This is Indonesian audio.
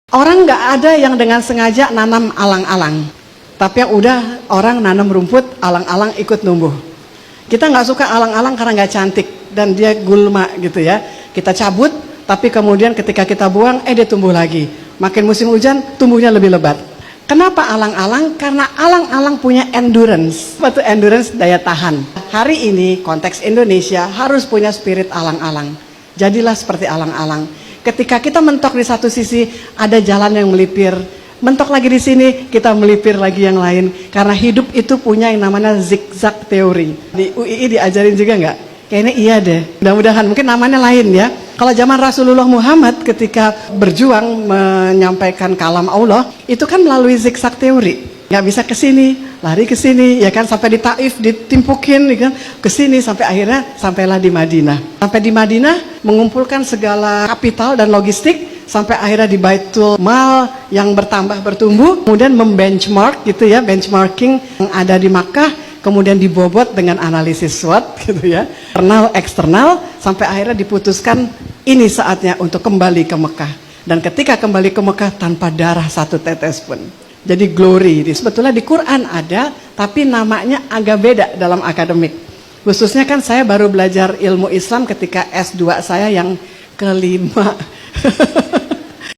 Orang nggak ada yang dengan sengaja nanam alang-alang, tapi yang udah orang nanam rumput, alang-alang ikut numbuh. Kita nggak suka alang-alang karena nggak cantik dan dia gulma gitu ya. Kita cabut, tapi kemudian ketika kita buang, dia tumbuh lagi. Makin musim hujan, tumbuhnya lebih lebat. Kenapa alang-alang? Karena alang-alang punya endurance. Apa tuh endurance? Daya tahan. Hari ini konteks Indonesia harus punya spirit alang-alang. Jadilah seperti alang-alang. Ketika kita mentok di satu sisi, ada jalan yang melipir. Mentok lagi di sini, kita melipir lagi yang lain. Karena hidup itu punya yang namanya zigzag teori. Di UII diajarin juga nggak? Kayaknya iya deh. Mudah-mudahan, mungkin namanya lain ya. Kalau zaman Rasulullah Muhammad ketika berjuang menyampaikan kalam Allah, itu kan melalui zigzag teori. Nggak bisa ke sini, lari ke sini, ya kan, sampai di Taif ditimpukin, ya kan, ke sini sampai akhirnya sampailah di Madinah. Sampai di Madinah mengumpulkan segala kapital dan logistik sampai akhirnya di Baitul Mal yang bertambah bertumbuh, kemudian membenchmark gitu ya, benchmarking yang ada di Makkah, kemudian dibobot dengan analisis SWOT gitu ya, internal eksternal, sampai akhirnya diputuskan ini saatnya untuk kembali ke Mekah. Dan ketika kembali ke Mekah tanpa darah satu tetes pun. Jadi glory, sebetulnya di Quran ada, tapi namanya agak beda dalam akademik. Khususnya kan saya baru belajar ilmu Islam ketika S2 saya yang kelima.